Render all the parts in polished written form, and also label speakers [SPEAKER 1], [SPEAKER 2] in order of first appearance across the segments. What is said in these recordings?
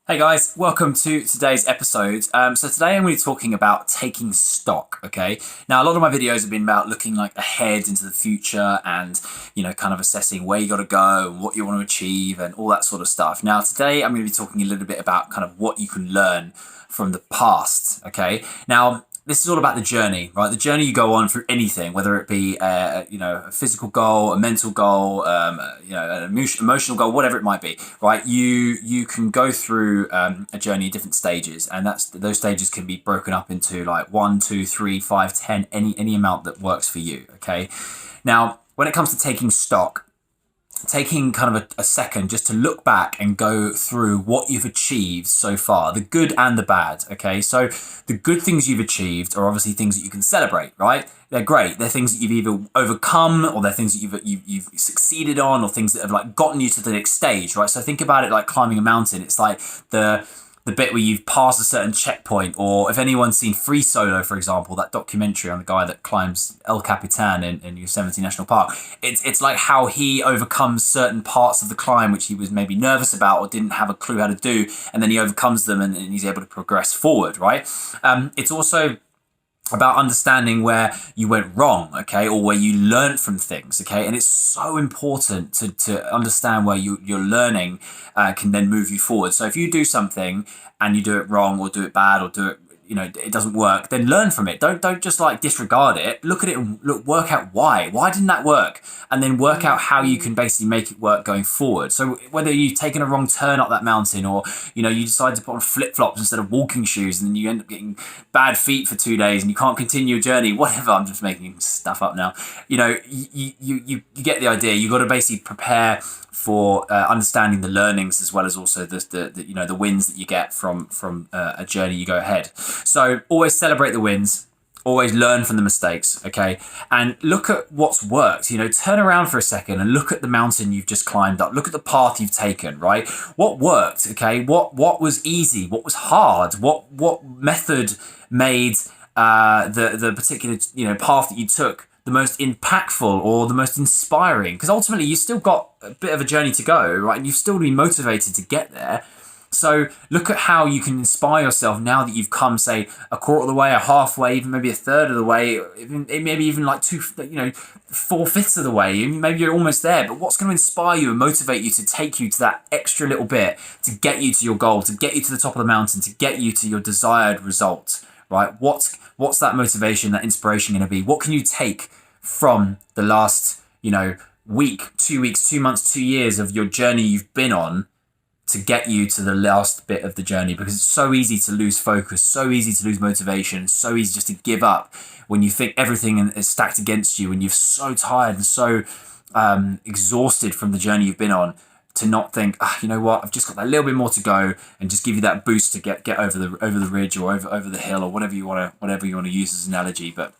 [SPEAKER 1] Hey guys, welcome to today's episode. So today I'm going to be talking about taking stock, okay? Now, a lot of my videos have been about looking like ahead into the future and, kind of assessing where you got to go and what you want to achieve and all that sort of stuff. Now, today I'm going to be talking a little bit about kind of what you can learn from the past, okay? Now, this is all about the journey, right? The journey you go on through anything, whether it be, a physical goal, a mental goal, an emotional goal, whatever it might be, right? You can go through a journey at different stages, and those stages can be broken up into like 1, 2, 3, 5, 10, any amount that works for you. Okay. Now, when it comes to taking stock, taking kind of a second just to look back and go through what you've achieved so far, the good and the bad. Okay, so the good things you've achieved are obviously things that you can celebrate, right? They're great. They're things that you've either overcome, or they're things that you've succeeded on, or things that have like gotten you to the next stage, right? So think about it like climbing a mountain. It's like the bit where you've passed a certain checkpoint, or if anyone's seen Free Solo, for example, that documentary on the guy that climbs El Capitan in Yosemite National Park, it's like how he overcomes certain parts of the climb which he was maybe nervous about or didn't have a clue how to do, and then he overcomes them and he's able to progress forward, right? It's also about understanding where you went wrong, okay, or where you learned from things, okay, and it's so important to understand where your learning can then move you forward. So if you do something and you do it wrong or do it bad or do it, it doesn't work, then learn from it. Don't just like disregard it. Look at it and work out why didn't that work, and then work out how you can basically make it work going forward. So whether you've taken a wrong turn up that mountain, or you decide to put on flip-flops instead of walking shoes, and then you end up getting bad feet for 2 days and you can't continue your journey, whatever, I'm just making stuff up now. You get the idea. You got to basically prepare for understanding the learnings, as well as also the wins that you get from a journey you go ahead. So always celebrate the wins, always learn from the mistakes, okay? And look at what's worked. Turn around for a second and look at the mountain you've just climbed up. Look at the path you've taken, right? What worked, okay? What was easy? What was hard? What method made the particular path that you took the most impactful or the most inspiring? Because ultimately you still got a bit of a journey to go, right? And you've still been motivated to get there. So look at how you can inspire yourself now that you've come, say, a quarter of the way, a halfway, even maybe a third of the way, maybe even like 4/5 of the way. Maybe you're almost there. But what's going to inspire you and motivate you to take you to that extra little bit to get you to your goal, to get you to the top of the mountain, to get you to your desired result, right? What's that motivation, that inspiration going to be? What can you take from the last, week, 2 weeks, 2 months, 2 years of your journey you've been on, to get you to the last bit of the journey? Because it's so easy to lose focus, so easy to lose motivation, so easy just to give up when you think everything is stacked against you and you're so tired and so exhausted from the journey you've been on, to not think, you know what, I've just got that little bit more to go, and just give you that boost to get over the ridge or over the hill, or whatever you want to use as an analogy. But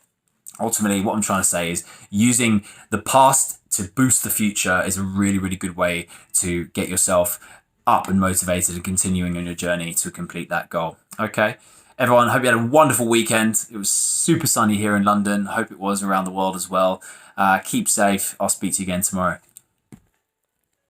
[SPEAKER 1] ultimately, what I'm trying to say is using the past to boost the future is a really, really good way to get yourself up and motivated and continuing on your journey to complete that goal. Okay, everyone, hope you had a wonderful weekend. It was super sunny here in London. Hope it was around the world as well. Keep safe. I'll speak to you again tomorrow.